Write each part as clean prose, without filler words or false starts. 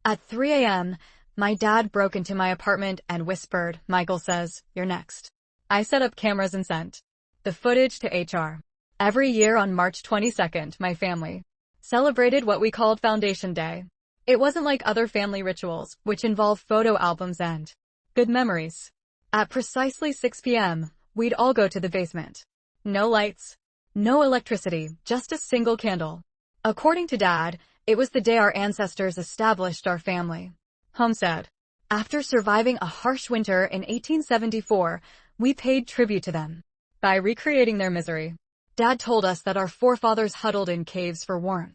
At 3 a.m., my dad broke into my apartment and whispered, "Michael says, you're next." I set up cameras and sent the footage to HR. Every year on March 22nd, my family celebrated what we called Foundation Day. It wasn't like other family rituals, which involve photo albums and good memories. At precisely 6 p.m., we'd all go to the basement. No lights, no electricity, just a single candle. According to Dad, it was the day our ancestors established our family homestead. After surviving a harsh winter in 1874, we paid tribute to them by recreating their misery. Dad told us that our forefathers huddled in caves for warmth.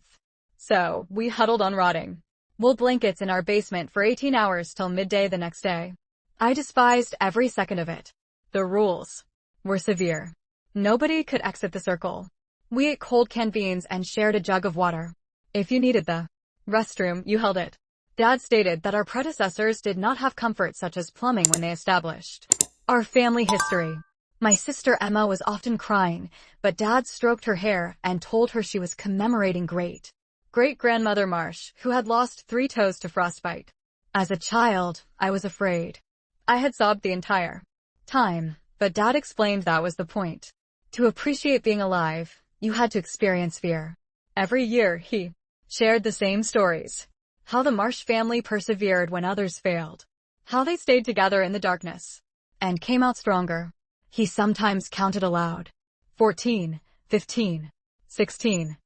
So, we huddled on rotting wool blankets in our basement for 18 hours till midday the next day. I despised every second of it. The rules were severe. Nobody could exit the circle. We ate cold canned beans and shared a jug of water. If you needed the restroom, you held it. Dad stated that our predecessors did not have comfort such as plumbing when they established our family history. My sister Emma was often crying, but Dad stroked her hair and told her she was commemorating great-grandmother Marsh, who had lost 3 toes to frostbite. As a child, I was afraid. I had sobbed the entire time, but Dad explained that was the point. To appreciate being alive, you had to experience fear. Every year, he shared the same stories. How the Marsh family persevered when others failed. How they stayed together in the darkness and came out stronger. He sometimes counted aloud. 14, 15, 16.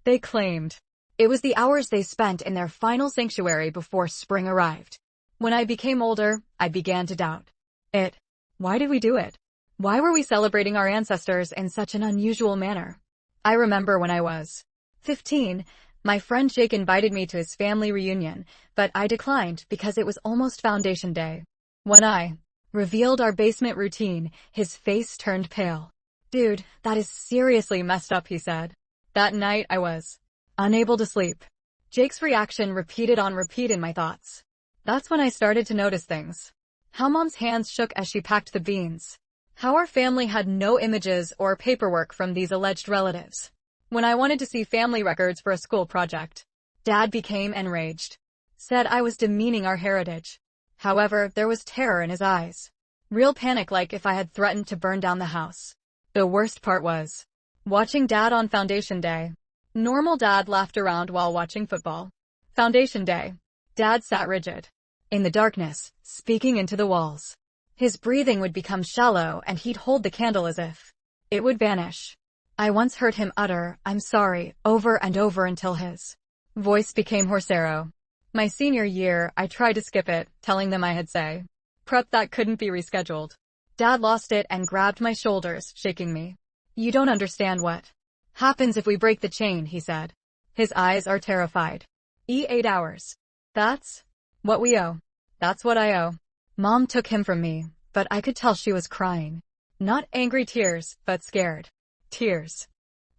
They claimed it was the hours they spent in their final sanctuary before spring arrived. When I became older, I began to doubt it. Why did we do it? Why were we celebrating our ancestors in such an unusual manner? I remember when I was 15, my friend Jake invited me to his family reunion, but I declined because it was almost Foundation Day. When I revealed our basement routine, his face turned pale. "Dude, that is seriously messed up," he said. That night I was unable to sleep. Jake's reaction repeated on repeat in my thoughts. That's when I started to notice things. How Mom's hands shook as she packed the beans. How our family had no images or paperwork from these alleged relatives. When I wanted to see family records for a school project, Dad became enraged. Said I was demeaning our heritage. However, there was terror in his eyes. Real panic, like if I had threatened to burn down the house. The worst part was watching Dad on Foundation Day. Normal Dad laughed around while watching football. Foundation Day. Dad sat rigid in the darkness, speaking into the walls. His breathing would become shallow and he'd hold the candle as if it would vanish. I once heard him utter, "I'm sorry," over and over until his voice became hoarse. My senior year, I tried to skip it, telling them I had say prep that couldn't be rescheduled. Dad lost it and grabbed my shoulders, shaking me. "You don't understand what happens if we break the chain," he said. His eyes are terrified. 8 hours. That's what we owe. That's what I owe. Mom took him from me, but I could tell she was crying. Not angry tears, but scared tears.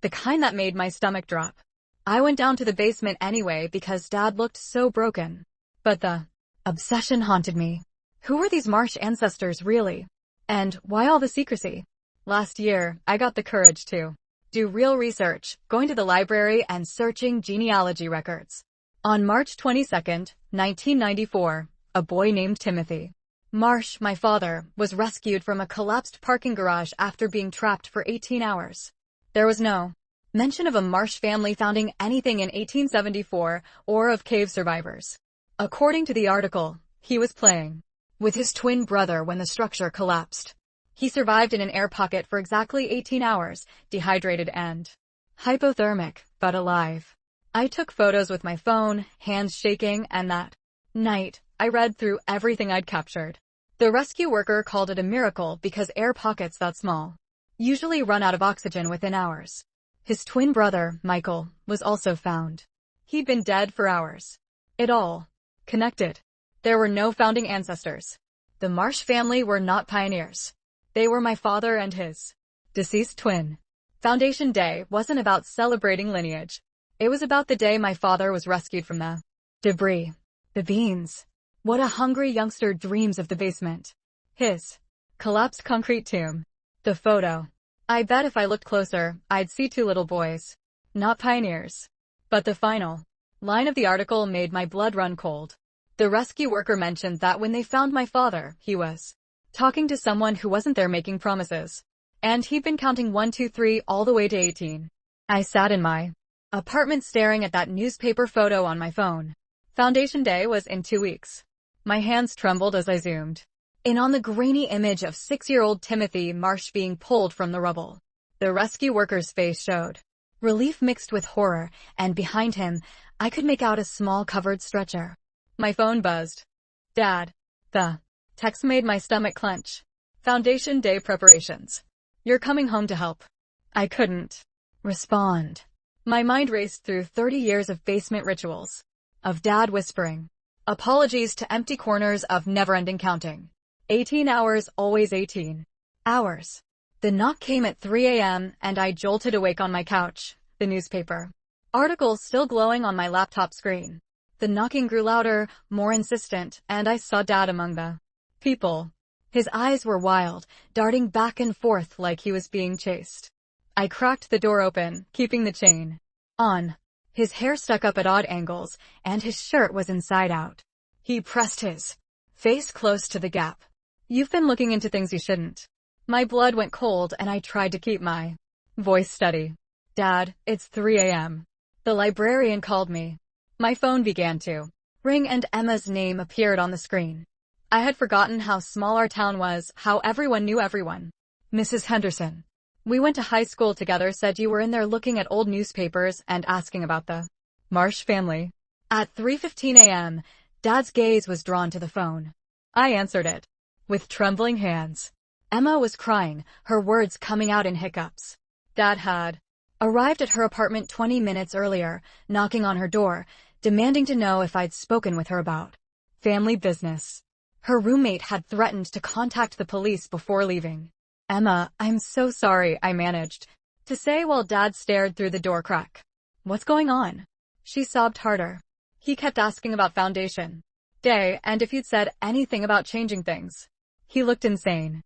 The kind that made my stomach drop. I went down to the basement anyway because Dad looked so broken. But the obsession haunted me. Who were these Marsh ancestors really? And why all the secrecy? Last year, I got the courage to do real research, going to the library and searching genealogy records. On March 22nd, 1994, a boy named Timothy Marsh, my father, was rescued from a collapsed parking garage after being trapped for 18 hours. There was no mention of a Marsh family founding anything in 1874 or of cave survivors. According to the article, he was playing with his twin brother when the structure collapsed. He survived in an air pocket for exactly 18 hours, dehydrated and hypothermic, but alive. I took photos with my phone, hands shaking, and that night, I read through everything I'd captured. The rescue worker called it a miracle because air pockets that small usually run out of oxygen within hours. His twin brother, Michael, was also found. He'd been dead for hours. It all connected. There were no founding ancestors. The Marsh family were not pioneers. They were my father and his deceased twin. Foundation Day wasn't about celebrating lineage. It was about the day my father was rescued from the debris. The beans. What a hungry youngster dreams of the basement. His collapsed concrete tomb. The photo. I bet if I looked closer, I'd see 2 little boys. Not pioneers. But the final line of the article made my blood run cold. The rescue worker mentioned that when they found my father, he was talking to someone who wasn't there making promises. And he'd been counting 1, 2, 3 all the way to 18. I sat in my apartment staring at that newspaper photo on my phone. Foundation Day was in 2 weeks. My hands trembled as I zoomed in on the grainy image of 6-year-old Timothy Marsh being pulled from the rubble. The rescue worker's face showed relief mixed with horror, and behind him, I could make out a small covered stretcher. My phone buzzed. Dad. The text made my stomach clench. Foundation Day preparations. You're coming home to help. I couldn't respond. My mind raced through 30 years of basement rituals, of Dad whispering apologies to empty corners of never-ending counting. 18 hours, always 18 hours. The knock came at 3 a.m. and I jolted awake on my couch, the newspaper article still glowing on my laptop screen. The knocking grew louder, more insistent, and I saw Dad among the people. His eyes were wild, darting back and forth like he was being chased. I cracked the door open, keeping the chain on. His hair stuck up at odd angles, and his shirt was inside out. He pressed his face close to the gap. You've been looking into things you shouldn't. My blood went cold and I tried to keep my voice steady. Dad, it's 3 a.m. The librarian called me. My phone began to ring and Emma's name appeared on the screen. I had forgotten how small our town was, how everyone knew everyone. Mrs. Henderson. We went to high school together, said you were in there looking at old newspapers and asking about the Marsh family. At 3:15 a.m., Dad's gaze was drawn to the phone. I answered it with trembling hands. Emma was crying, her words coming out in hiccups. Dad had arrived at her apartment 20 minutes earlier, knocking on her door, demanding to know if I'd spoken with her about family business. Her roommate had threatened to contact the police before leaving. Emma, I'm so sorry, I managed to say while Dad stared through the door crack. What's going on? She sobbed harder. He kept asking about Foundation Day and if you'd said anything about changing things. He looked insane.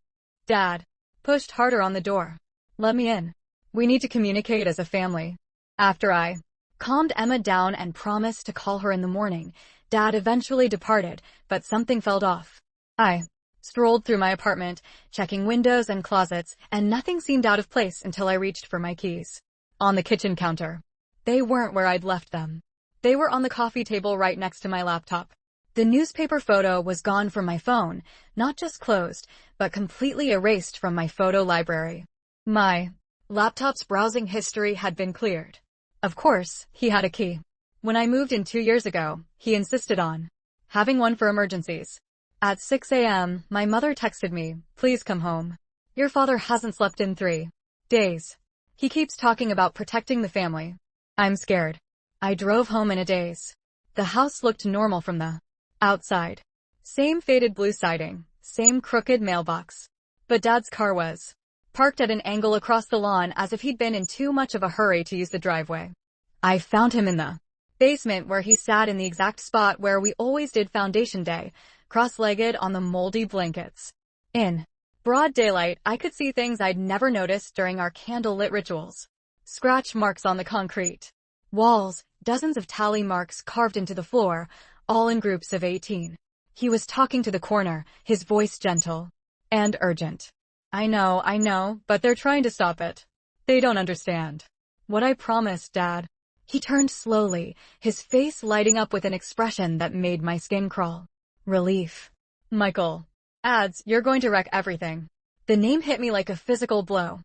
Dad pushed harder on the door. Let me in. We need to communicate as a family. After I calmed Emma down and promised to call her in the morning, Dad eventually departed, but something felt off. I strolled through my apartment, checking windows and closets, and nothing seemed out of place until I reached for my keys. On the kitchen counter. They weren't where I'd left them. They were on the coffee table right next to my laptop. The newspaper photo was gone from my phone, not just closed, but completely erased from my photo library. My laptop's browsing history had been cleared. Of course, he had a key. When I moved in 2 years ago, he insisted on having one for emergencies. At 6 a.m., my mother texted me, please come home. Your father hasn't slept in 3 days. He keeps talking about protecting the family. I'm scared. I drove home in a daze. The house looked normal from the outside. Same faded blue siding, same crooked mailbox. But Dad's car was parked at an angle across the lawn as if he'd been in too much of a hurry to use the driveway. I found him in the basement where he sat in the exact spot where we always did Foundation Day, cross-legged on the moldy blankets. In broad daylight, I could see things I'd never noticed during our candle-lit rituals. Scratch marks on the concrete walls, dozens of tally marks carved into the floor, all in groups of 18. He was talking to the corner, his voice gentle and urgent. I know, but they're trying to stop it. They don't understand what I promised, Dad. He turned slowly, his face lighting up with an expression that made my skin crawl. Relief. Michael. Ads, you're going to wreck everything. The name hit me like a physical blow.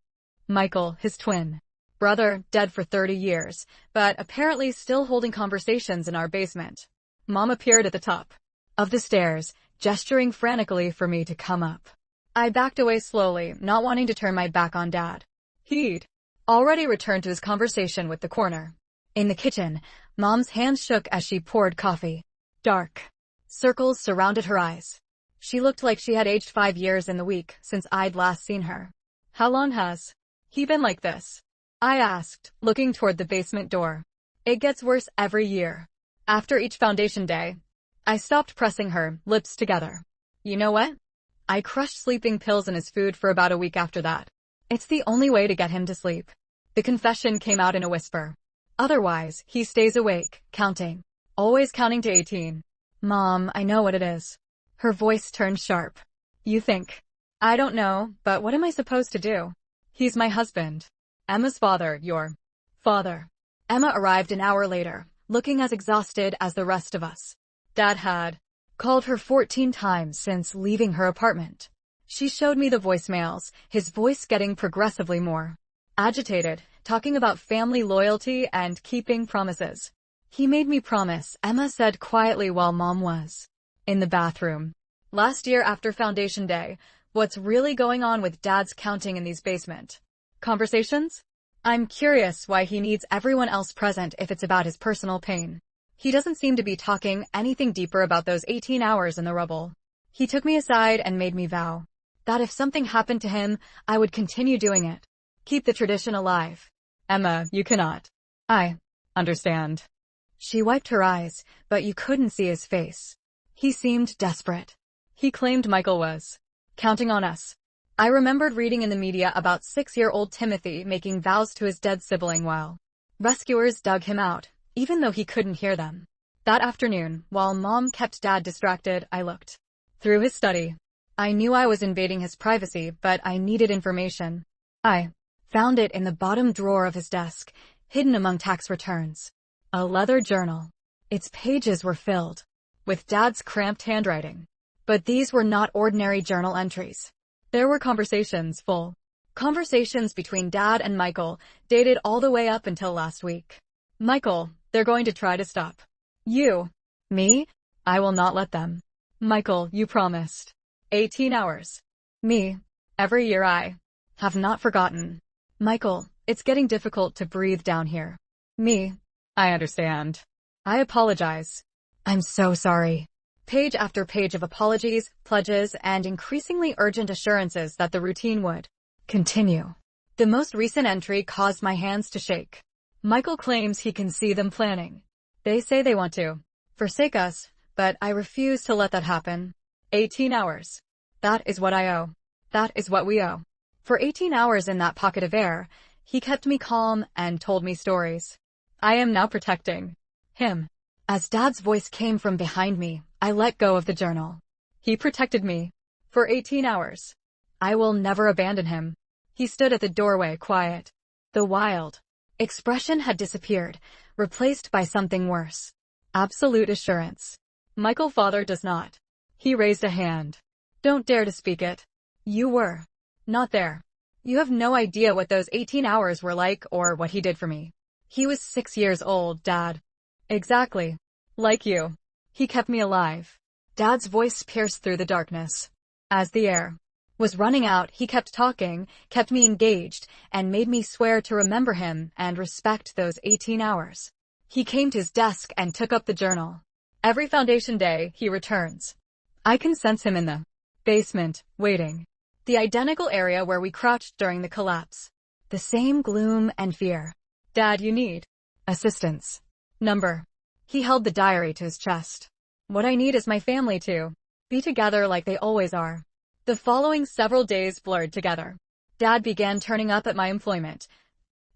Michael, his twin brother, dead for 30 years, but apparently still holding conversations in our basement. Mom appeared at the top of the stairs, gesturing frantically for me to come up. I backed away slowly, not wanting to turn my back on Dad. He'd already returned to his conversation with the corner. In the kitchen, Mom's hands shook as she poured coffee. Dark circles surrounded her eyes. She looked like she had aged 5 years in the week since I'd last seen her. How long has he been like this? I asked, looking toward the basement door. It gets worse every year. After each Foundation Day, I stopped pressing her, lips together. You know what? I crushed sleeping pills in his food for about a week after that. It's the only way to get him to sleep. The confession came out in a whisper. Otherwise, he stays awake, counting. Always counting to 18. Mom, I know what it is. Her voice turned sharp. You think? I don't know, but what am I supposed to do? He's my husband. Emma's father, your father. Emma arrived an hour later, looking as exhausted as the rest of us. Dad had called her 14 times since leaving her apartment. She showed me the voicemails, his voice getting progressively more agitated, talking about family loyalty and keeping promises. He made me promise, Emma said quietly while Mom was in the bathroom. Last year after Foundation Day, what's really going on with Dad's counting in these basement conversations? I'm curious why he needs everyone else present if it's about his personal pain. He doesn't seem to be talking anything deeper about those 18 hours in the rubble. He took me aside and made me vow that if something happened to him, I would continue doing it. Keep the tradition alive. Emma, you cannot. I understand. She wiped her eyes, but you couldn't see his face. He seemed desperate. He claimed Michael was counting on us. I remembered reading in the media about 6-year-old Timothy making vows to his dead sibling while rescuers dug him out, even though he couldn't hear them. That afternoon, while Mom kept Dad distracted, I looked through his study. I knew I was invading his privacy, but I needed information. I found it in the bottom drawer of his desk, hidden among tax returns. A leather journal. Its pages were filled with Dad's cramped handwriting. But these were not ordinary journal entries. There were conversations between Dad and Michael, dated all the way up until last week. Michael, they're going to try to stop you. Me? I will not let them. Michael, you promised. 18 hours. Me. Every year I have not forgotten. Michael, it's getting difficult to breathe down here. Me. I understand. I apologize. I'm so sorry. Page after page of apologies, pledges, and increasingly urgent assurances that the routine would continue. The most recent entry caused my hands to shake. Michael claims he can see them planning. They say they want to forsake us, but I refuse to let that happen. 18 hours. That is what I owe. That is what we owe. For 18 hours in that pocket of air, he kept me calm and told me stories. I am now protecting him. As Dad's voice came from behind me, I let go of the journal. He protected me. For 18 hours. I will never abandon him. He stood at the doorway, quiet. The wild expression had disappeared, replaced by something worse. Absolute assurance. Michael father does not. He raised a hand. Don't dare to speak it. You were not there. You have no idea what those 18 hours were like or what he did for me. He was 6 years old, Dad. Exactly. Like you. He kept me alive. Dad's voice pierced through the darkness. As the air was running out, he kept talking, kept me engaged, and made me swear to remember him and respect those 18 hours. He came to his desk and took up the journal. Every Foundation Day, he returns. I can sense him in the basement, waiting. The identical area where we crouched during the collapse. The same gloom and fear. Dad, you need assistance. Number. He held the diary to his chest. What I need is my family to be together like they always are. The following several days blurred together. Dad began turning up at my employment,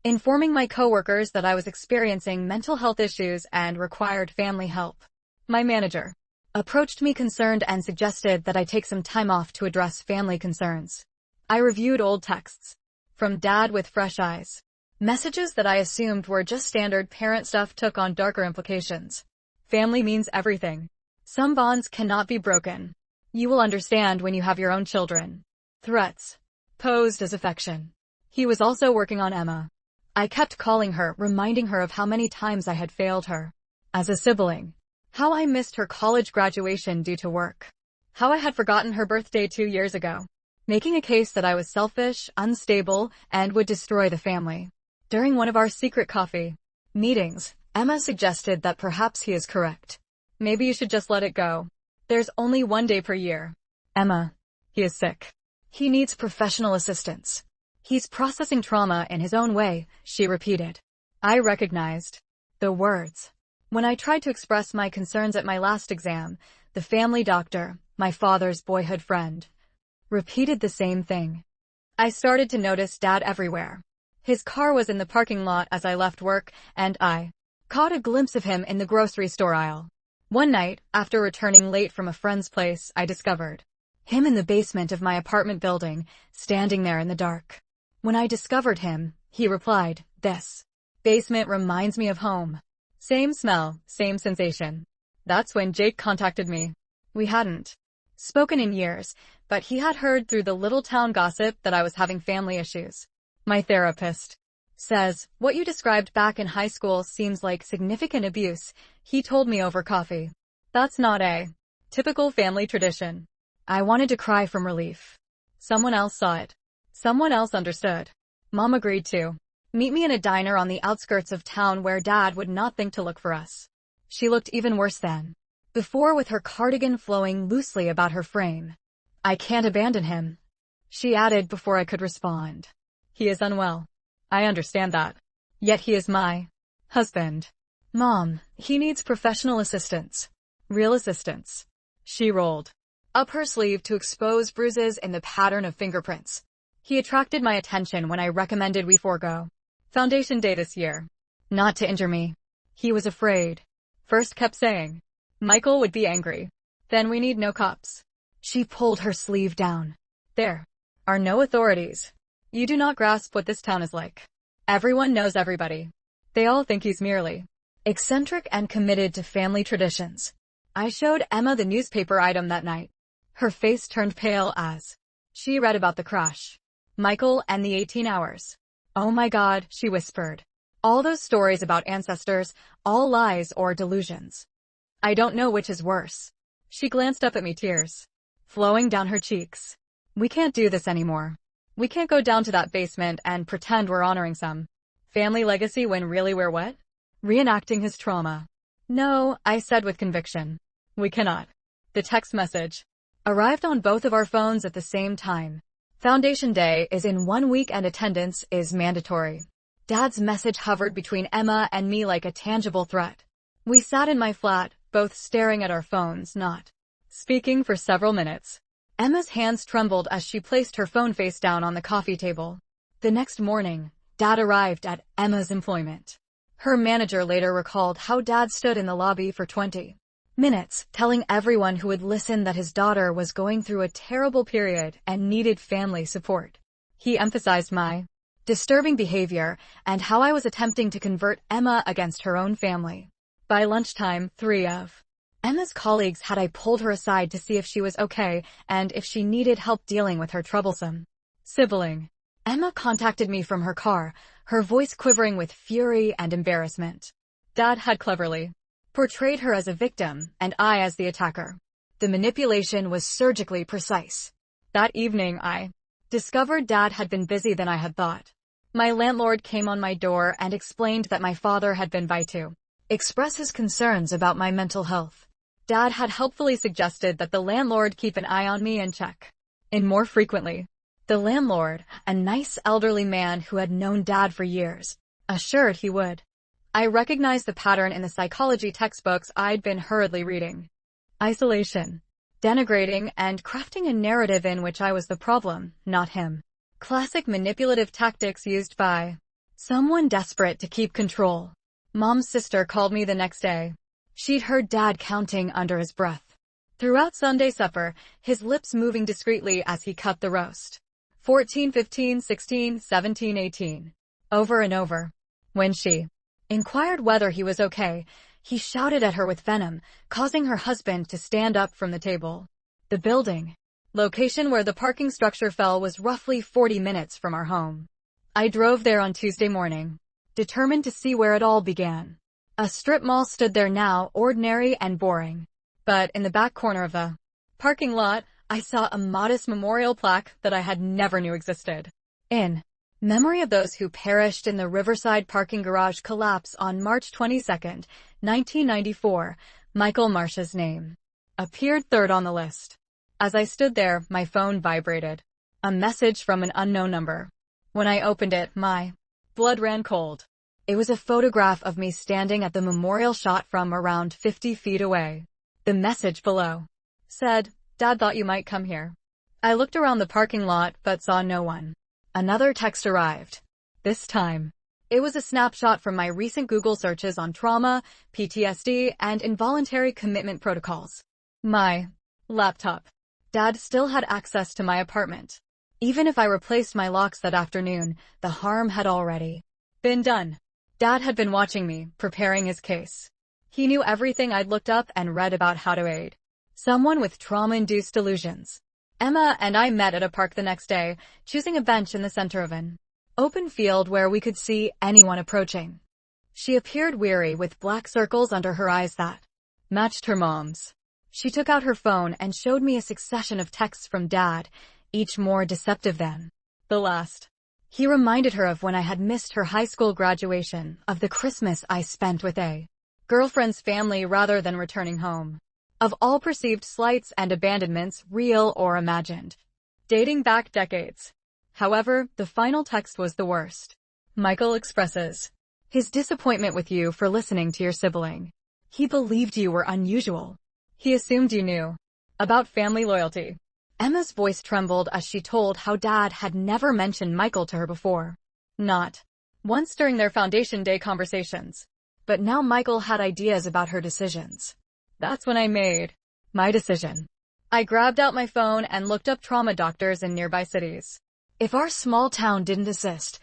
informing my coworkers that I was experiencing mental health issues and required family help. My manager approached me concerned and suggested that I take some time off to address family concerns. I reviewed old texts from Dad with fresh eyes. Messages that I assumed were just standard parent stuff took on darker implications. Family means everything. Some bonds cannot be broken. You will understand when you have your own children. Threats posed as affection. He was also working on Emma. I kept calling her, reminding her of how many times I had failed her as a sibling. How I missed her college graduation due to work. How I had forgotten her birthday 2 years ago. Making a case that I was selfish, unstable, and would destroy the family. During one of our secret coffee meetings, Emma suggested that perhaps he is correct. Maybe you should just let it go. There's only 1 day per year. Emma, he is sick. He needs professional assistance. He's processing trauma in his own way, she repeated. I recognized the words. When I tried to express my concerns at my last exam, the family doctor, my father's boyhood friend, repeated the same thing. I started to notice Dad everywhere. His car was in the parking lot as I left work, and I caught a glimpse of him in the grocery store aisle. One night, after returning late from a friend's place, I discovered him in the basement of my apartment building, standing there in the dark. When I discovered him, he replied, "This basement reminds me of home. Same smell, same sensation." That's when Jake contacted me. We hadn't spoken in years, but he had heard through the little town gossip that I was having family issues. My therapist says, "What you described back in high school seems like significant abuse," he told me over coffee. That's not a typical family tradition. I wanted to cry from relief. Someone else saw it. Someone else understood. Mom agreed to meet me in a diner on the outskirts of town where Dad would not think to look for us. She looked even worse than before, with her cardigan flowing loosely about her frame. "I can't abandon him," she added before I could respond. "He is unwell. I understand that. Yet he is my husband. Mom, he needs professional assistance. Real assistance." She rolled up her sleeve to expose bruises in the pattern of fingerprints. "He attracted my attention when I recommended we forego Foundation Day this year. Not to injure me. He was afraid. First kept saying Michael would be angry. Then we need no cops." She pulled her sleeve down. "There are no authorities. You do not grasp what this town is like. Everyone knows everybody. They all think he's merely eccentric and committed to family traditions." I showed Emma the newspaper item that night. Her face turned pale as she read about the crash. Michael and the 18 hours. "Oh my God," she whispered. "All those stories about ancestors, all lies or delusions. I don't know which is worse." She glanced up at me, tears flowing down her cheeks. "We can't do this anymore. We can't go down to that basement and pretend we're honoring some family legacy when really we're what? Reenacting his trauma." "No," I said with conviction. "We cannot." The text message arrived on both of our phones at the same time. "Foundation Day is in 1 week and attendance is mandatory." Dad's message hovered between Emma and me like a tangible threat. We sat in my flat, both staring at our phones, not speaking for several minutes. Emma's hands trembled as she placed her phone face down on the coffee table. The next morning, Dad arrived at Emma's employment. Her manager later recalled how Dad stood in the lobby for 20 minutes, telling everyone who would listen that his daughter was going through a terrible period and needed family support. He emphasized my disturbing behavior and how I was attempting to convert Emma against her own family. By lunchtime, 3 of Emma's colleagues had I pulled her aside to see if she was okay and if she needed help dealing with her troublesome sibling. Emma contacted me from her car, her voice quivering with fury and embarrassment. Dad had cleverly portrayed her as a victim and I as the attacker. The manipulation was surgically precise. That evening, I discovered Dad had been busier than I had thought. My landlord came on my door and explained that my father had been by to express his concerns about my mental health. Dad had helpfully suggested that the landlord keep an eye on me and check in more frequently. The landlord, a nice elderly man who had known Dad for years, assured he would. I recognized the pattern in the psychology textbooks I'd been hurriedly reading. Isolation, denigrating, and crafting a narrative in which I was the problem, not him. Classic manipulative tactics used by someone desperate to keep control. Mom's sister called me the next day. She'd heard Dad counting under his breath throughout Sunday supper, his lips moving discreetly as he cut the roast. 14, 15, 16, 17, 18. Over and over. When she inquired whether he was okay, he shouted at her with venom, causing her husband to stand up from the table. The building location where the parking structure fell was roughly 40 minutes from our home. I drove there on Tuesday morning, determined to see where it all began. A strip mall stood there now, ordinary and boring. But in the back corner of the parking lot, I saw a modest memorial plaque that I had never knew existed. In memory of those who perished in the Riverside parking garage collapse on March 22, 1994, Michael Marsh's name appeared third on the list. As I stood there, my phone vibrated. A message from an unknown number. When I opened it, my blood ran cold. It was a photograph of me standing at the memorial shot from around 50 feet away. The message below said, "Dad thought you might come here." I looked around the parking lot but saw no one. Another text arrived. This time, It was a snapshot from my recent Google searches on trauma, PTSD, and involuntary commitment protocols. My laptop. Dad still had access to my apartment. Even if I replaced my locks that afternoon, the harm had already been done. Dad had been watching me, preparing his case. He knew everything I'd looked up and read about how to aid someone with trauma-induced delusions. Emma and I met at a park the next day, choosing a bench in the center of an open field where we could see anyone approaching. She appeared weary with black circles under her eyes that matched her mom's. She took out her phone and showed me a succession of texts from Dad, each more deceptive than the last. He reminded her of when I had missed her high school graduation, of the Christmas I spent with a girlfriend's family rather than returning home, of all perceived slights and abandonments, real or imagined, dating back decades. However, the final text was the worst. Michael expresses his disappointment with you for listening to your sibling. He believed you were unusual. He assumed you knew about family loyalty. Emma's voice trembled as she told how Dad had never mentioned Michael to her before. Not once during their Foundation Day conversations. But now Michael had ideas about her decisions. That's when I made my decision. I grabbed out my phone and looked up trauma doctors in nearby cities. If our small town didn't assist,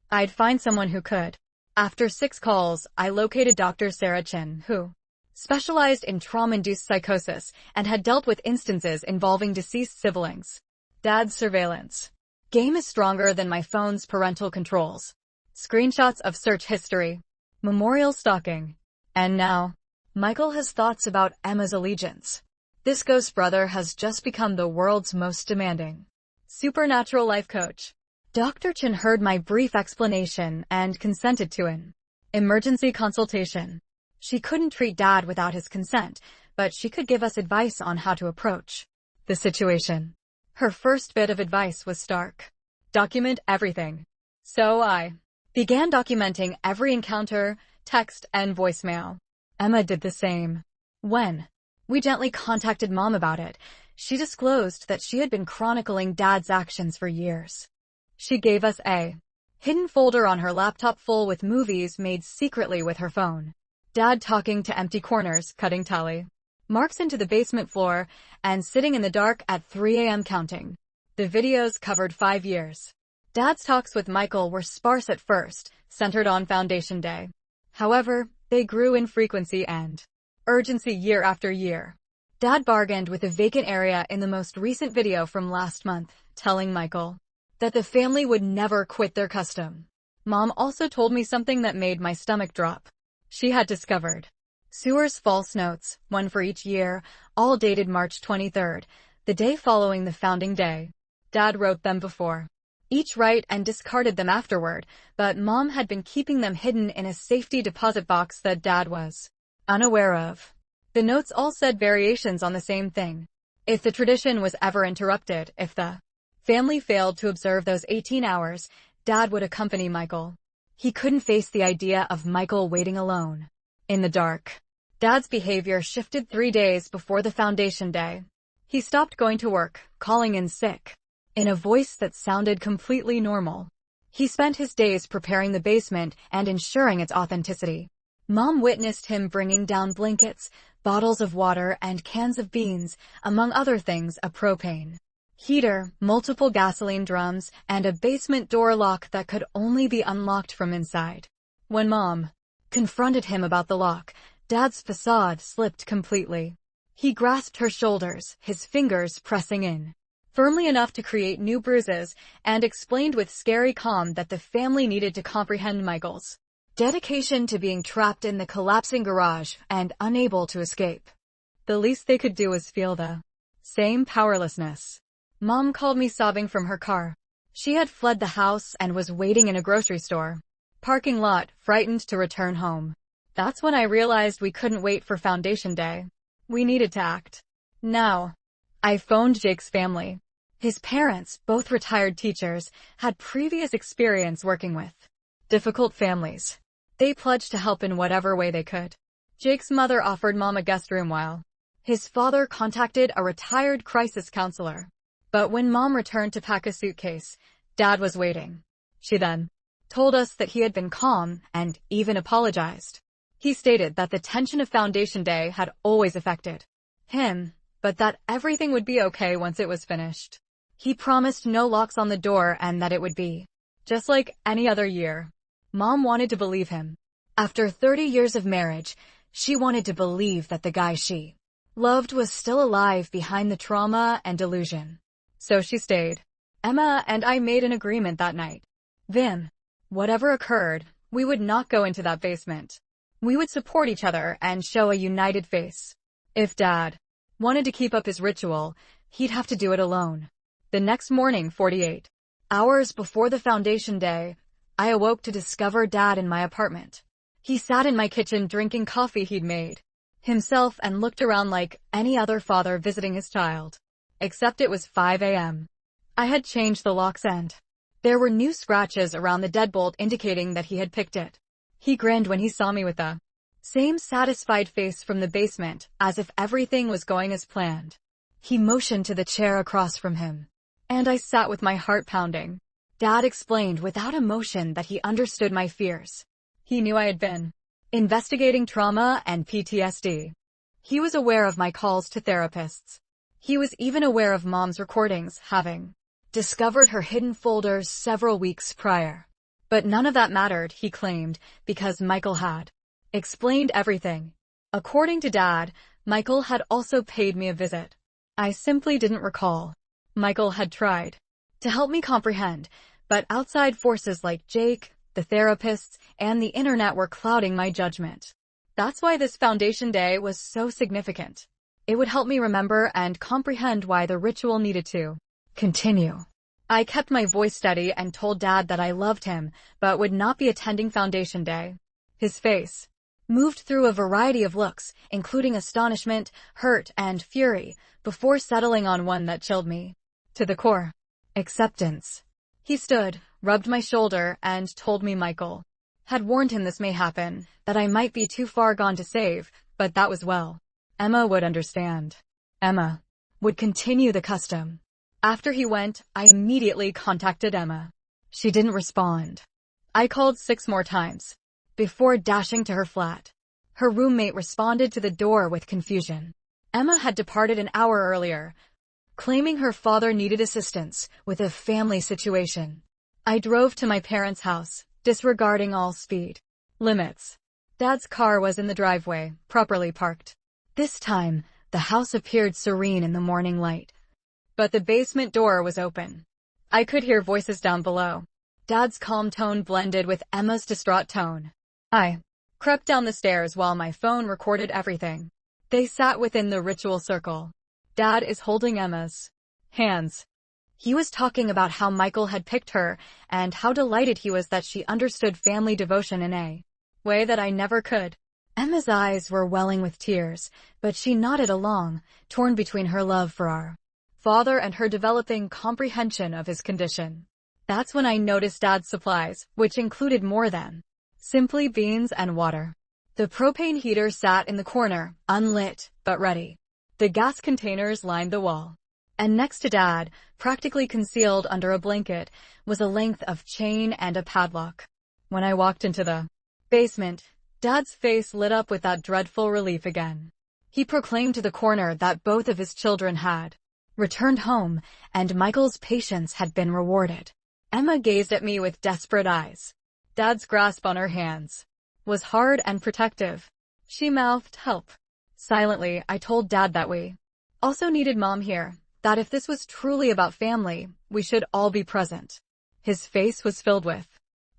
I'd find someone who could. After 6 calls, I located Dr. Sarah Chin, who specialized in trauma-induced psychosis and had dealt with instances involving deceased siblings. Dad's surveillance game is stronger than my phone's parental controls. Screenshots of search history, memorial stalking, and now, Michael has thoughts about Emma's allegiance. This ghost brother has just become the world's most demanding supernatural life coach. Dr. Chin heard my brief explanation and consented to an emergency consultation. She couldn't treat Dad without his consent, but she could give us advice on how to approach the situation. Her first bit of advice was stark. Document everything. So I began documenting every encounter, text, and voicemail. Emma did the same. When we gently contacted Mom about it, she disclosed that she had been chronicling Dad's actions for years. She gave us a hidden folder on her laptop full with movies made secretly with her phone. Dad talking to empty corners, cutting tally marks into the basement floor, and sitting in the dark at 3 a.m. counting. The videos covered 5 years. Dad's talks with Michael were sparse at first, centered on Foundation Day. However, they grew in frequency and urgency year after year. Dad bargained with a vacant area in the most recent video from last month, telling Michael that the family would never quit their custom. Mom also told me something that made my stomach drop. She had discovered Sewer's false notes, one for each year, all dated March 23rd, the day following the founding day. Dad wrote them before each write and discarded them afterward, but Mom had been keeping them hidden in a safety deposit box that Dad was unaware of. The notes all said variations on the same thing. If the tradition was ever interrupted, if the family failed to observe those 18 hours, Dad would accompany Michael. He couldn't face the idea of Michael waiting alone in the dark. Dad's behavior shifted 3 days before the Foundation Day. He stopped going to work, calling in sick, in a voice that sounded completely normal. He spent his days preparing the basement and ensuring its authenticity. Mom witnessed him bringing down blankets, bottles of water, and cans of beans, among other things, a propane heater, multiple gasoline drums, and a basement door lock that could only be unlocked from inside. When Mom confronted him about the lock, Dad's facade slipped completely. He grasped her shoulders, his fingers pressing in firmly enough to create new bruises, and explained with scary calm that the family needed to comprehend Michael's dedication to being trapped in the collapsing garage and unable to escape. The least they could do was feel the same powerlessness. Mom called me sobbing from her car. She had fled the house and was waiting in a grocery store parking lot, frightened to return home. That's when I realized we couldn't wait for Foundation Day. We needed to act now. I phoned Jake's family. His parents, both retired teachers, had previous experience working with difficult families. They pledged to help in whatever way they could. Jake's mother offered Mom a guest room while his father contacted a retired crisis counselor. But when Mom returned to pack a suitcase, Dad was waiting. She then told us that he had been calm and even apologized. He stated that the tension of Foundation Day had always affected him, but that everything would be okay once it was finished. He promised no locks on the door and that it would be just like any other year. Mom wanted to believe him. After 30 years of marriage, she wanted to believe that the guy she loved was still alive behind the trauma and delusion. So she stayed. Emma and I made an agreement that night. Then, whatever occurred, we would not go into that basement. We would support each other and show a united face. If Dad wanted to keep up his ritual, he'd have to do it alone. The next morning, 48 hours before the Foundation Day, I awoke to discover Dad in my apartment. He sat in my kitchen drinking coffee he'd made himself and looked around like any other father visiting his child. Except it was 5 a.m. I had changed the lock's end. There were new scratches around the deadbolt indicating that he had picked it. He grinned when he saw me with the same satisfied face from the basement, as if everything was going as planned. He motioned to the chair across from him, and I sat with my heart pounding. Dad explained without emotion that he understood my fears. He knew I had been investigating trauma and PTSD. He was aware of my calls to therapists. He was even aware of Mom's recordings, having discovered her hidden folders several weeks prior. But none of that mattered, he claimed, because Michael had explained everything. According to Dad, Michael had also paid me a visit. I simply didn't recall. Michael had tried to help me comprehend, but outside forces like Jake, the therapists, and the internet were clouding my judgment. That's why this Foundation Day was so significant. It would help me remember and comprehend why the ritual needed to continue. I kept my voice steady and told Dad that I loved him, but would not be attending Foundation Day. His face moved through a variety of looks, including astonishment, hurt, and fury, before settling on one that chilled me to the core. Acceptance. He stood, rubbed my shoulder, and told me Michael had warned him this may happen, that I might be too far gone to save, but that was well. Emma would understand. Emma would continue the custom. After he went, I immediately contacted Emma. She didn't respond. I called 6 more times before dashing to her flat. Her roommate responded to the door with confusion. Emma had departed an hour earlier, claiming her father needed assistance with a family situation. I drove to my parents' house, disregarding all speed limits. Dad's car was in the driveway, properly parked. This time, the house appeared serene in the morning light. But the basement door was open. I could hear voices down below. Dad's calm tone blended with Emma's distraught tone. I crept down the stairs while my phone recorded everything. They sat within the ritual circle. Dad is holding Emma's hands. He was talking about how Michael had picked her and how delighted he was that she understood family devotion in a way that I never could. Emma's eyes were welling with tears, but she nodded along, torn between her love for our father and her developing comprehension of his condition. That's when I noticed Dad's supplies, which included more than simply beans and water. The propane heater sat in the corner, unlit, but ready. The gas containers lined the wall. And next to Dad, practically concealed under a blanket, was a length of chain and a padlock. When I walked into the basement, Dad's face lit up with that dreadful relief again. He proclaimed to the corner that both of his children had returned home, and Michael's patience had been rewarded. Emma gazed at me with desperate eyes. Dad's grasp on her hands was hard and protective. She mouthed, "Help." Silently, I told Dad that we also needed Mom here, that if this was truly about family, we should all be present. His face was filled with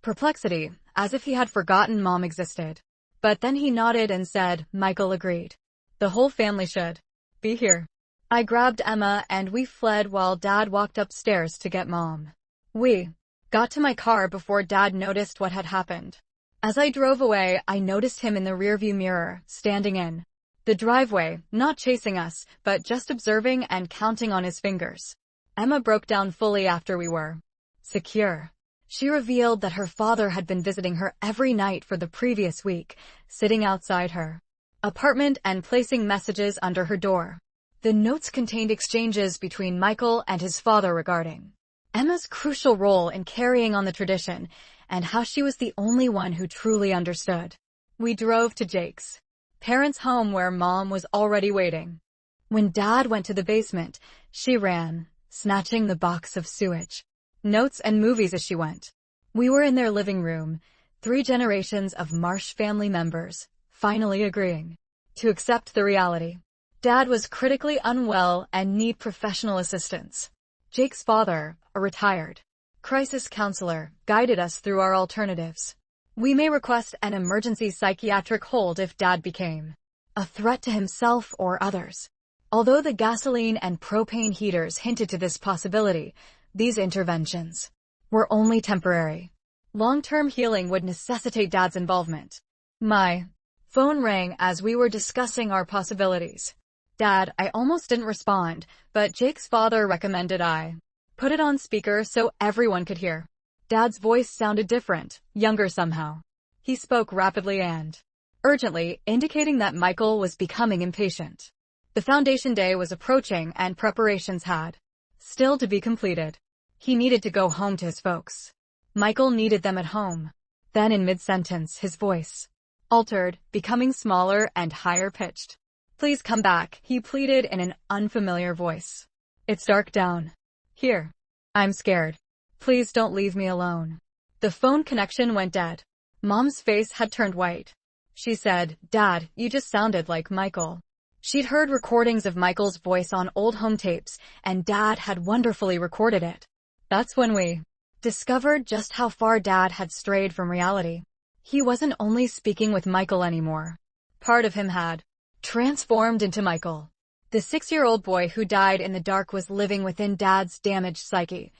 perplexity, as if he had forgotten Mom existed. But then he nodded and said, "Michael agreed. The whole family should be here." I grabbed Emma and we fled while Dad walked upstairs to get Mom. We got to my car before Dad noticed what had happened. As I drove away, I noticed him in the rearview mirror, standing in the driveway, not chasing us, but just observing and counting on his fingers. Emma broke down fully after we were secure. She revealed that her father had been visiting her every night for the previous week, sitting outside her apartment and placing messages under her door. The notes contained exchanges between Michael and his father regarding Emma's crucial role in carrying on the tradition, and how she was the only one who truly understood. We drove to Jake's parents' home where Mom was already waiting. When Dad went to the basement, she ran, snatching the box of sewage, notes and movies as she went. We were in their living room, 3 generations of Marsh family members, finally agreeing to accept the reality. Dad was critically unwell and needed professional assistance. Jake's father, a retired crisis counselor, guided us through our alternatives. We may request an emergency psychiatric hold if Dad became a threat to himself or others. Although the gasoline and propane heaters hinted to this possibility, these interventions were only temporary. Long-term healing would necessitate Dad's involvement. My phone rang as we were discussing our possibilities. Dad, I almost didn't respond, but Jake's father recommended I put it on speaker so everyone could hear. Dad's voice sounded different, younger somehow. He spoke rapidly and urgently, indicating that Michael was becoming impatient. The foundation day was approaching and preparations had still to be completed. He needed to go home to his folks. Michael needed them at home. Then in mid-sentence, his voice altered, becoming smaller and higher-pitched. Please come back, he pleaded in an unfamiliar voice. It's dark down here. I'm scared. Please don't leave me alone. The phone connection went dead. Mom's face had turned white. She said, Dad, you just sounded like Michael. She'd heard recordings of Michael's voice on old home tapes, and Dad had wonderfully recorded it. That's when we discovered just how far Dad had strayed from reality. He wasn't only speaking with Michael anymore. Part of him had transformed into Michael. The 6-year-old boy who died in the dark was living within Dad's damaged psyche,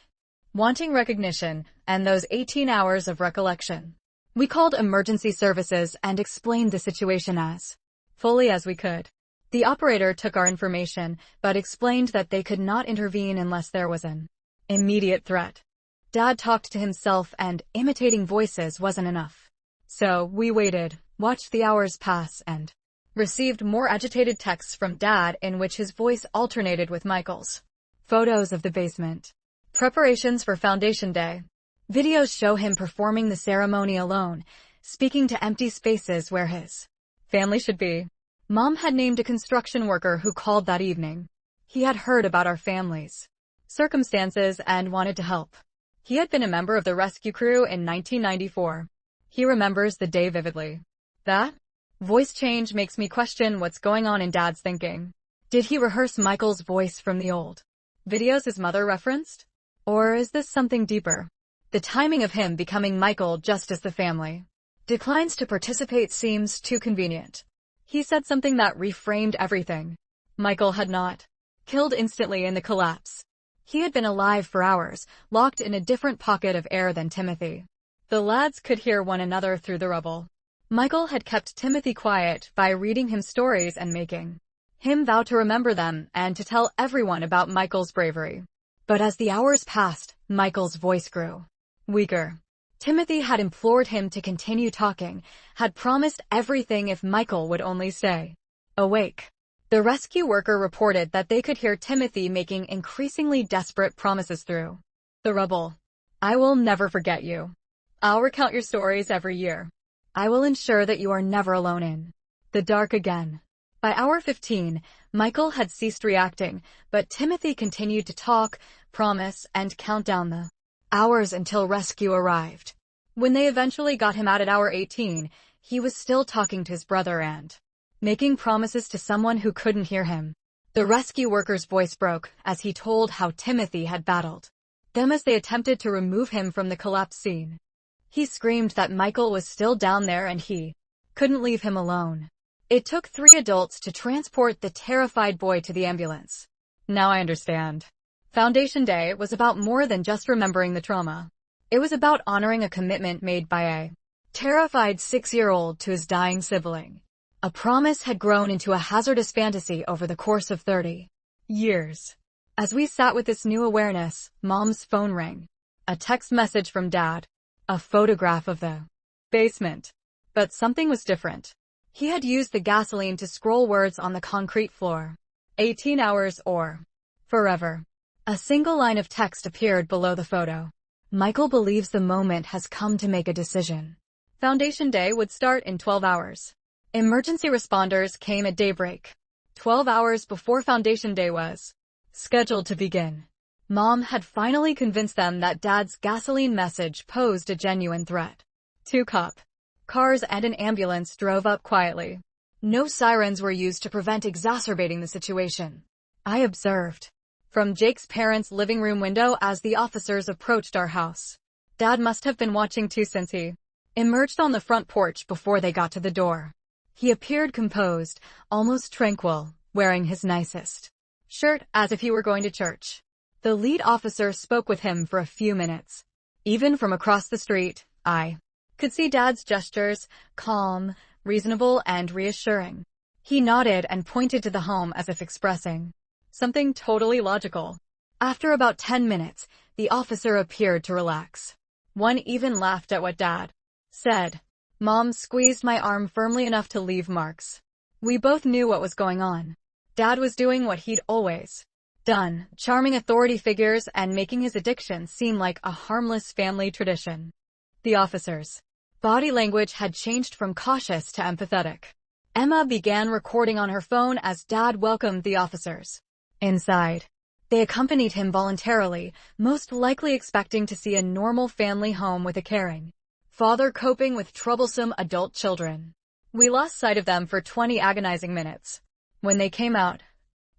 wanting recognition and those 18 hours of recollection. We called emergency services and explained the situation as fully as we could. The operator took our information, but explained that they could not intervene unless there was an immediate threat. Dad talked to himself and imitating voices wasn't enough. So we waited, watched the hours pass, and received more agitated texts from Dad in which his voice alternated with Michael's. Photos of the basement. Preparations for Foundation Day. Videos show him performing the ceremony alone, speaking to empty spaces where his family should be. Mom had named a construction worker who called that evening. He had heard about our family's circumstances and wanted to help. He had been a member of the rescue crew in 1994. He remembers the day vividly. That voice change makes me question what's going on in Dad's thinking. Did he rehearse Michael's voice from the old videos his mother referenced? Or is this something deeper? The timing of him becoming Michael just as the family declines to participate seems too convenient. He said something that reframed everything. Michael had not killed instantly in the collapse. He had been alive for hours, locked in a different pocket of air than Timothy. The lads could hear one another through the rubble. Michael had kept Timothy quiet by reading him stories and making him vow to remember them and to tell everyone about Michael's bravery. But as the hours passed, Michael's voice grew weaker. Timothy had implored him to continue talking, had promised everything if Michael would only stay awake. The rescue worker reported that they could hear Timothy making increasingly desperate promises through the rubble. I will never forget you. I'll recount your stories every year. I will ensure that you are never alone in the dark again. By hour 15, Michael had ceased reacting, but Timothy continued to talk, promise, and count down the hours until rescue arrived. When they eventually got him out at hour 18, he was still talking to his brother and making promises to someone who couldn't hear him. The rescue worker's voice broke as he told how Timothy had battled them as they attempted to remove him from the collapse scene. He screamed that Michael was still down there and he couldn't leave him alone. It took 3 adults to transport the terrified boy to the ambulance. Now I understand. Foundation Day was about more than just remembering the trauma. It was about honoring a commitment made by a terrified 6-year-old to his dying sibling. A promise had grown into a hazardous fantasy over the course of 30 years. As we sat with this new awareness, Mom's phone rang. A text message from Dad. A photograph of the basement. But something was different. He had used the gasoline to scroll words on the concrete floor. 18 hours or forever. A single line of text appeared below the photo. Michael believes the moment has come to make a decision. Foundation Day would start in 12 hours. Emergency responders came at daybreak, 12 hours before Foundation Day was scheduled to begin. Mom had finally convinced them that Dad's gasoline message posed a genuine threat. 2 cop cars and an ambulance drove up quietly. No sirens were used to prevent exacerbating the situation. I observed from Jake's parents' living room window as the officers approached our house. Dad must have been watching too since he emerged on the front porch before they got to the door. He appeared composed, almost tranquil, wearing his nicest shirt as if he were going to church. The lead officer spoke with him for a few minutes. Even from across the street, I could see Dad's gestures, calm, reasonable, and reassuring. He nodded and pointed to the home as if expressing something totally logical. After about 10 minutes, the officer appeared to relax. One even laughed at what Dad said. Mom squeezed my arm firmly enough to leave marks. We both knew what was going on. Dad was doing what he'd always done, charming authority figures and making his addiction seem like a harmless family tradition. The officers' body language had changed from cautious to empathetic. Emma began recording on her phone as Dad welcomed the officers inside. They accompanied him voluntarily, most likely expecting to see a normal family home with a caring father coping with troublesome adult children. We lost sight of them for 20 agonizing minutes. When they came out,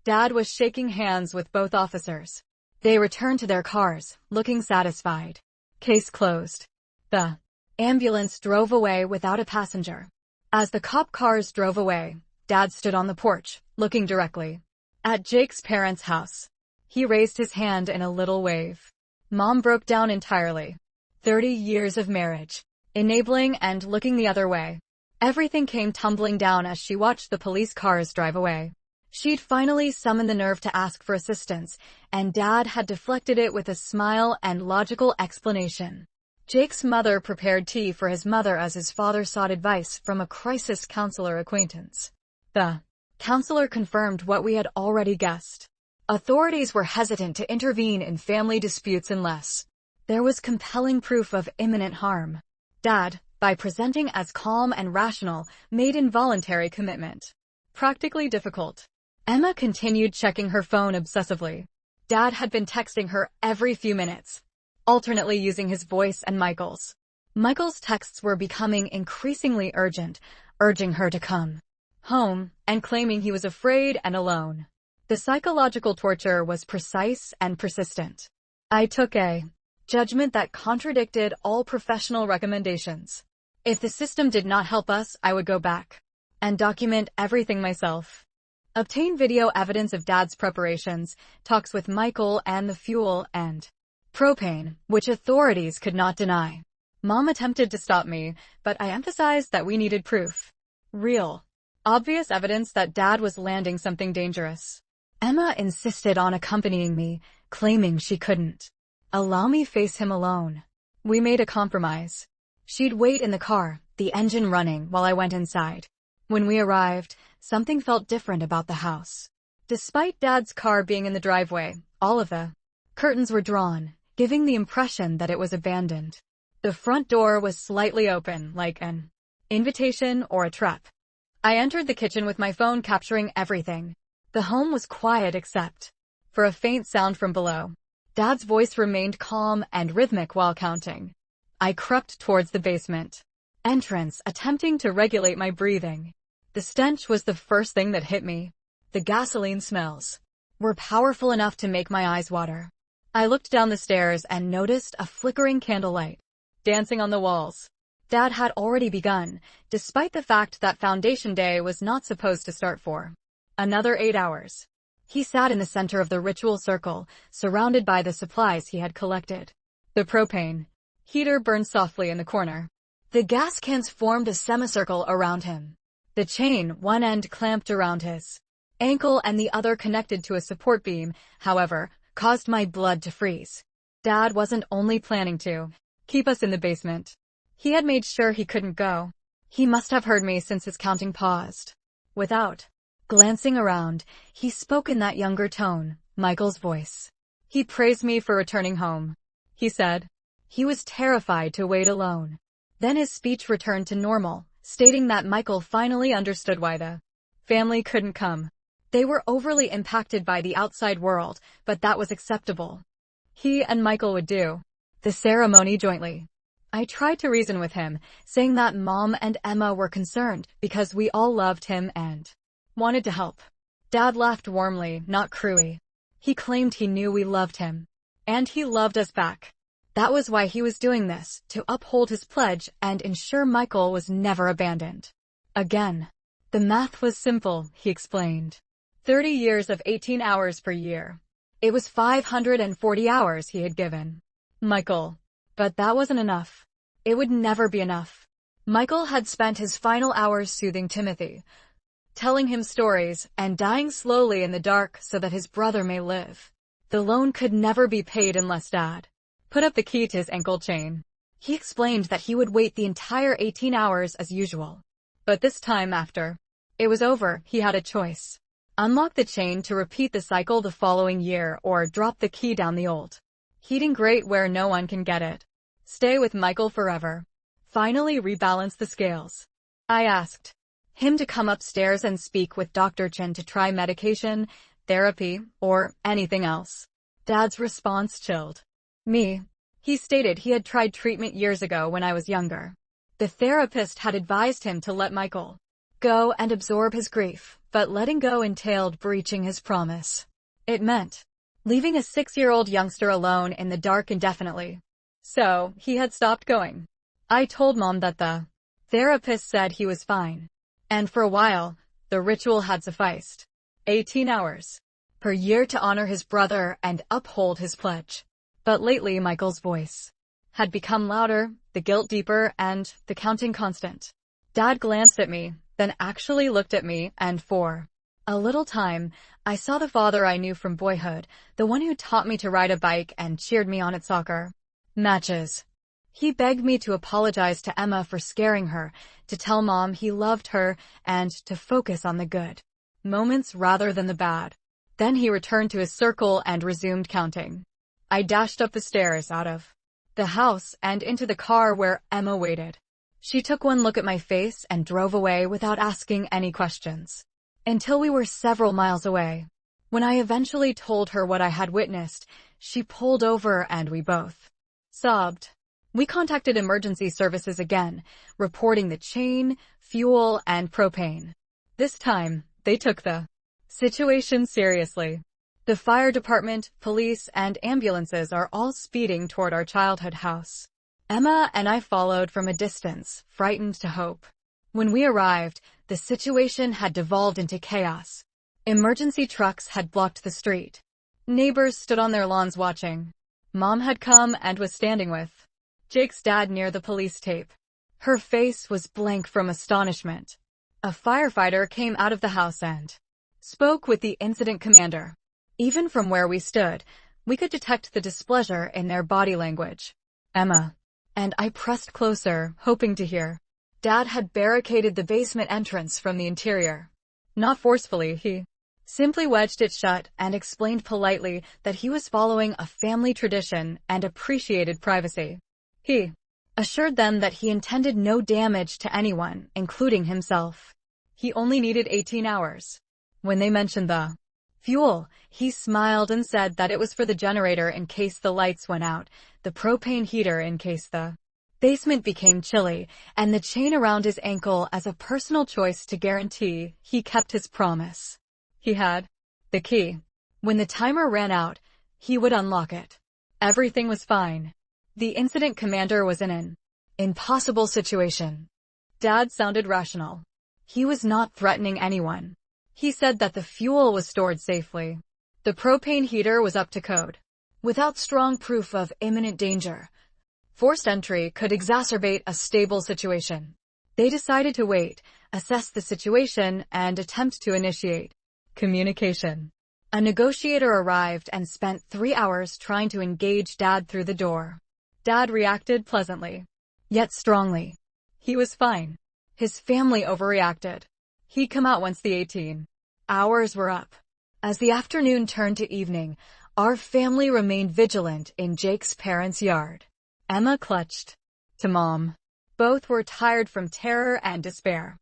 Dad was shaking hands with both officers. They returned to their cars, looking satisfied. Case closed. The ambulance drove away without a passenger. As the cop cars drove away, Dad stood on the porch, looking directly at Jake's parents' house. He raised his hand in a little wave. Mom broke down entirely. 30 years of marriage, enabling and looking the other way. Everything came tumbling down as she watched the police cars drive away. She'd finally summoned the nerve to ask for assistance, and Dad had deflected it with a smile and logical explanation. Jake's mother prepared tea for his mother as his father sought advice from a crisis counselor acquaintance. The counselor confirmed what we had already guessed. Authorities were hesitant to intervene in family disputes unless there was compelling proof of imminent harm. Dad, by presenting as calm and rational, made involuntary commitment practically difficult. Emma continued checking her phone obsessively. Dad had been texting her every few minutes, alternately using his voice and Michael's. Michael's texts were becoming increasingly urgent, urging her to come home, and claiming he was afraid and alone. The psychological torture was precise and persistent. I took a judgment that contradicted all professional recommendations. If the system did not help us, I would go back and document everything myself. Obtain video evidence of Dad's preparations, talks with Michael, and the fuel and propane, which authorities could not deny. Mom attempted to stop me, but I emphasized that we needed proof. Real, obvious evidence that Dad was landing something dangerous. Emma insisted on accompanying me, claiming she couldn't allow me face him alone. We made a compromise. She'd wait in the car, the engine running, while I went inside. When we arrived, something felt different about the house. Despite Dad's car being in the driveway, all of the curtains were drawn, giving the impression that it was abandoned. The front door was slightly open, like an invitation or a trap. I entered the kitchen with my phone capturing everything. The home was quiet except for a faint sound from below. Dad's voice remained calm and rhythmic while counting. I crept towards the basement entrance, attempting to regulate my breathing. The stench was the first thing that hit me. The gasoline smells were powerful enough to make my eyes water. I looked down the stairs and noticed a flickering candlelight dancing on the walls. Dad had already begun, despite the fact that Foundation Day was not supposed to start for another 8 hours. He sat in the center of the ritual circle, surrounded by the supplies he had collected. The propane heater burned softly in the corner. The gas cans formed a semicircle around him. The chain, one end clamped around his ankle and the other connected to a support beam, however, caused my blood to freeze. Dad wasn't only planning to keep us in the basement. He had made sure he couldn't go. He must have heard me since his counting paused. Without glancing around, he spoke in that younger tone, Michael's voice. He praised me for returning home. He said, He was terrified to wait alone. Then his speech returned to normal, stating that Michael finally understood why the family couldn't come. They were overly impacted by the outside world, but that was acceptable. He and Michael would do the ceremony jointly. I tried to reason with him, saying that Mom and Emma were concerned because we all loved him and wanted to help. Dad laughed warmly, not cruelly. He claimed he knew we loved him. And he loved us back. That was why he was doing this, to uphold his pledge and ensure Michael was never abandoned. Again. The math was simple, he explained. 30 years of 18 hours per year. It was 540 hours he had given Michael. But that wasn't enough. It would never be enough. Michael had spent his final hours soothing Timothy, telling him stories, and dying slowly in the dark so that his brother may live. The loan could never be paid unless Dad put up the key to his ankle chain. He explained that he would wait the entire 18 hours as usual. But this time after it was over, he had a choice. Unlock the chain to repeat the cycle the following year or drop the key down the old heating grate where no one can get it. Stay with Michael forever. Finally rebalance the scales. I asked him to come upstairs and speak with Dr. Chen to try medication, therapy, or anything else. Dad's response chilled me. He stated he had tried treatment years ago when I was younger. The therapist had advised him to let Michael go and absorb his grief, but letting go entailed breaching his promise. It meant leaving a 6-year-old youngster alone in the dark indefinitely. So, he had stopped going. I told Mom that the therapist said he was fine. And for a while, the ritual had sufficed. 18 hours per year to honor his brother and uphold his pledge. But lately Michael's voice had become louder, the guilt deeper, and the counting constant. Dad glanced at me, then actually looked at me, and for a little time, I saw the father I knew from boyhood, the one who taught me to ride a bike and cheered me on at soccer matches. He begged me to apologize to Emma for scaring her, to tell Mom he loved her, and to focus on the good moments rather than the bad. Then he returned to his circle and resumed counting. I dashed up the stairs out of the house and into the car where Emma waited. She took one look at my face and drove away without asking any questions. Until we were several miles away. When I eventually told her what I had witnessed, she pulled over and we both sobbed. We contacted emergency services again, reporting the chain, fuel, and propane. This time, they took the situation seriously. The fire department, police, and ambulances are all speeding toward our childhood house. Emma and I followed from a distance, frightened to hope. When we arrived, the situation had devolved into chaos. Emergency trucks had blocked the street. Neighbors stood on their lawns watching. Mom had come and was standing with Jake's dad near the police tape. Her face was blank from astonishment. A firefighter came out of the house and spoke with the incident commander. Even from where we stood, we could detect the displeasure in their body language. Emma and I pressed closer, hoping to hear. Dad had barricaded the basement entrance from the interior. Not forcefully, he simply wedged it shut and explained politely that he was following a family tradition and appreciated privacy. He assured them that he intended no damage to anyone, including himself. He only needed 18 hours. When they mentioned the fuel, he smiled and said that it was for the generator in case the lights went out, the propane heater in case the basement became chilly, and the chain around his ankle as a personal choice to guarantee he kept his promise. He had the key. When the timer ran out, he would unlock it. Everything was fine. The incident commander was in an impossible situation. Dad sounded rational. He was not threatening anyone. He said that the fuel was stored safely. The propane heater was up to code. Without strong proof of imminent danger, forced entry could exacerbate a stable situation. They decided to wait, assess the situation, and attempt to initiate communication. A negotiator arrived and spent 3 hours trying to engage Dad through the door. Dad reacted pleasantly, yet strongly. He was fine. His family overreacted. He'd come out once the 18 hours were up. As the afternoon turned to evening, our family remained vigilant in Jake's parents' yard. Emma clutched to Mom. Both were tired from terror and despair.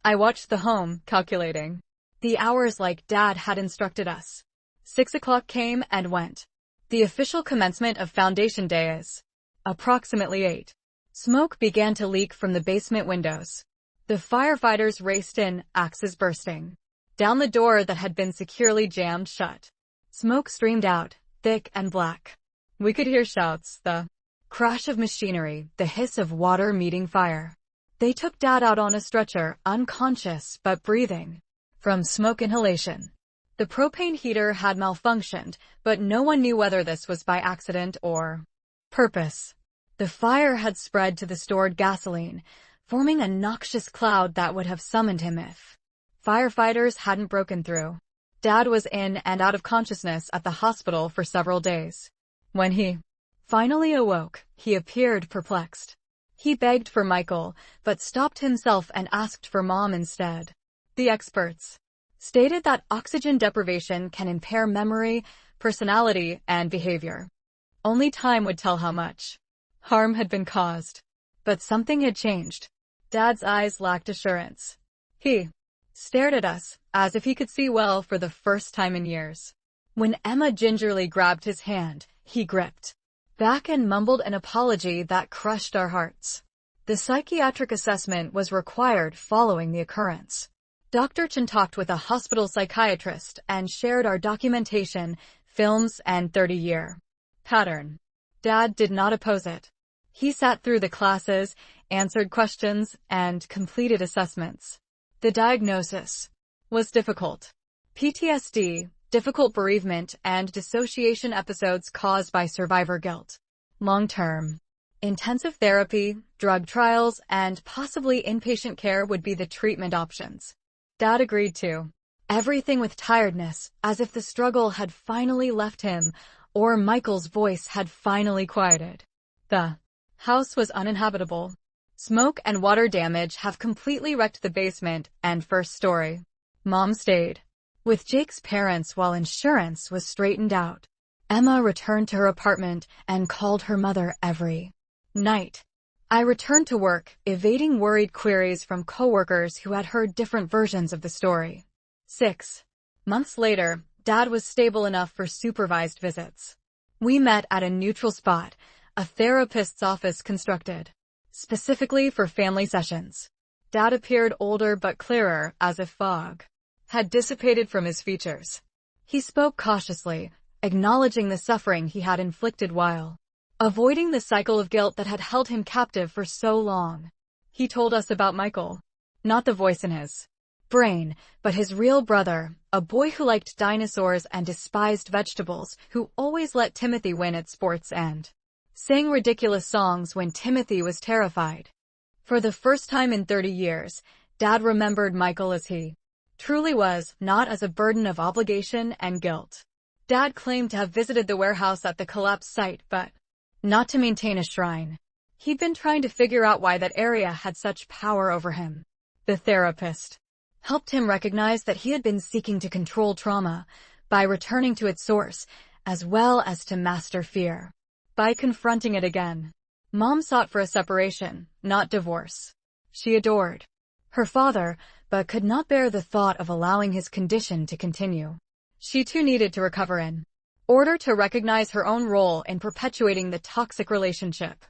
I watched the home, calculating the hours like Dad had instructed us. 6 o'clock came and went. The official commencement of Foundation Day is approximately 8. Smoke began to leak from the basement windows. The firefighters raced in, axes bursting down the door that had been securely jammed shut. Smoke streamed out, thick and black. We could hear shouts, the crash of machinery, the hiss of water meeting fire. They took Dad out on a stretcher, unconscious but breathing from smoke inhalation. The propane heater had malfunctioned, but no one knew whether this was by accident or purpose. The fire had spread to the stored gasoline, forming a noxious cloud that would have summoned him if firefighters hadn't broken through. Dad was in and out of consciousness at the hospital for several days. When he finally awoke, he appeared perplexed. He begged for Michael, but stopped himself and asked for Mom instead. The experts stated that oxygen deprivation can impair memory, personality, and behavior. Only time would tell how much harm had been caused. But something had changed. Dad's eyes lacked assurance. He stared at us, as if he could see well for the first time in years. When Emma gingerly grabbed his hand, he gripped back and mumbled an apology that crushed our hearts. The psychiatric assessment was required following the occurrence. Dr. Chen talked with a hospital psychiatrist and shared our documentation, films, and 30-year pattern. Dad did not oppose it. He sat through the classes, answered questions, and completed assessments. The diagnosis was difficult. PTSD, difficult bereavement, and dissociation episodes caused by survivor guilt. Long-term intensive therapy, drug trials, and possibly inpatient care would be the treatment options. Dad agreed to everything with tiredness, as if the struggle had finally left him, or Michael's voice had finally quieted. The house was uninhabitable. Smoke and water damage have completely wrecked the basement and first story. Mom stayed with Jake's parents while insurance was straightened out. Emma returned to her apartment and called her mother every night. I returned to work, evading worried queries from coworkers who had heard different versions of the story. 6 months later, Dad was stable enough for supervised visits. We met at a neutral spot, a therapist's office constructed specifically for family sessions. Dad appeared older but clearer, as if fog had dissipated from his features. He spoke cautiously, acknowledging the suffering he had inflicted while avoiding the cycle of guilt that had held him captive for so long. He told us about Michael, not the voice in his brain, but his real brother, a boy who liked dinosaurs and despised vegetables, who always let Timothy win at sports and sang ridiculous songs when Timothy was terrified. For the first time in 30 years, Dad remembered Michael as he truly was, not as a burden of obligation and guilt. Dad claimed to have visited the warehouse at the collapse site, but not to maintain a shrine. He'd been trying to figure out why that area had such power over him. The therapist helped him recognize that he had been seeking to control trauma by returning to its source, as well as to master fear by confronting it again. Mom sought for a separation, not divorce. She adored her father, but could not bear the thought of allowing his condition to continue. She too needed to recover in order to recognize her own role in perpetuating the toxic relationship.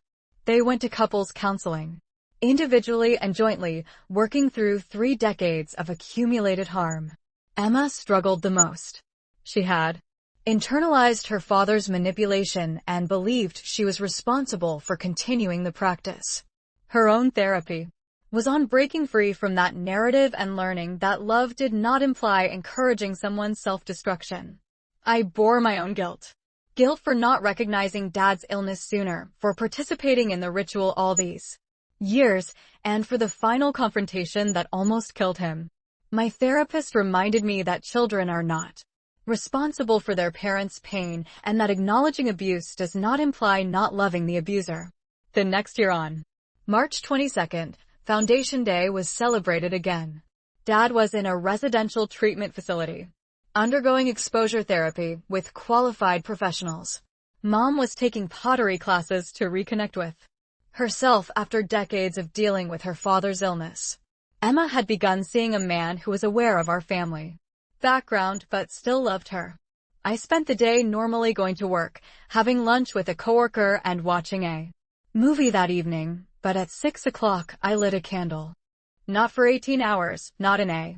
They went to couples counseling, individually and jointly, working through 3 decades of accumulated harm. Emma struggled the most. She had internalized her father's manipulation and believed she was responsible for continuing the practice. Her own therapy was on breaking free from that narrative and learning that love did not imply encouraging someone's self-destruction. I bore my own guilt. Guilt for not recognizing Dad's illness sooner, for participating in the ritual all these years, and for the final confrontation that almost killed him. My therapist reminded me that children are not responsible for their parents' pain, and that acknowledging abuse does not imply not loving the abuser. The next year on March 22nd, Foundation Day was celebrated again. Dad was in a residential treatment facility, undergoing exposure therapy with qualified professionals. Mom was taking pottery classes to reconnect with herself after decades of dealing with her father's illness. Emma had begun seeing a man who was aware of our family background but still loved her. I spent the day normally going to work, having lunch with a coworker and watching a movie that evening, but at 6 o'clock I lit a candle. Not for 18 hours, not in a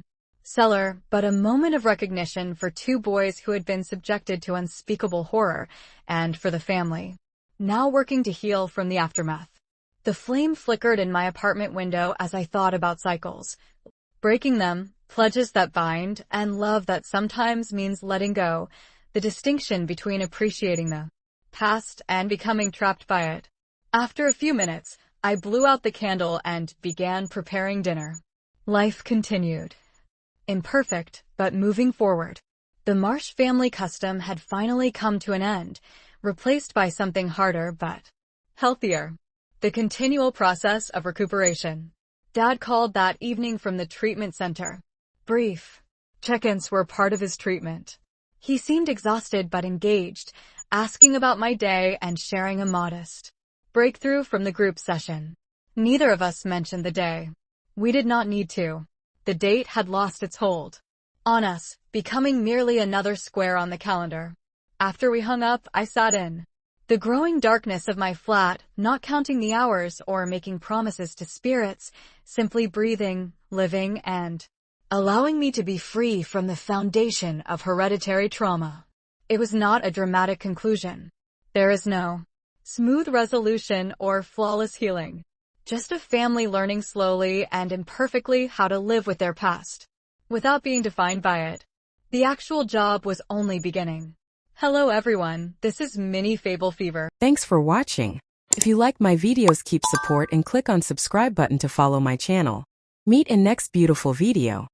cellar, but a moment of recognition for two boys who had been subjected to unspeakable horror, and for the family now working to heal from the aftermath. The flame flickered in my apartment window as I thought about cycles, breaking them, pledges that bind, and love that sometimes means letting go, the distinction between appreciating the past and becoming trapped by it. After a few minutes, I blew out the candle and began preparing dinner. Life continued. Imperfect, but moving forward. The Marsh family custom had finally come to an end, replaced by something harder but healthier. The continual process of recuperation. Dad called that evening from the treatment center. Brief check-ins were part of his treatment. He seemed exhausted but engaged, asking about my day and sharing a modest breakthrough from the group session. Neither of us mentioned the day. We did not need to. The date had lost its hold on us, becoming merely another square on the calendar. After we hung up, I sat in the growing darkness of my flat, not counting the hours or making promises to spirits, simply breathing, living, and allowing me to be free from the foundation of hereditary trauma. It was not a dramatic conclusion. There is no smooth resolution or flawless healing. Just a family learning slowly and imperfectly how to live with their past, without being defined by it. The actual job was only beginning. Hello everyone, this is Mini Fable Fever. Thanks for watching. If you like my videos, keep support and click on subscribe button to follow my channel. Meet in next beautiful video.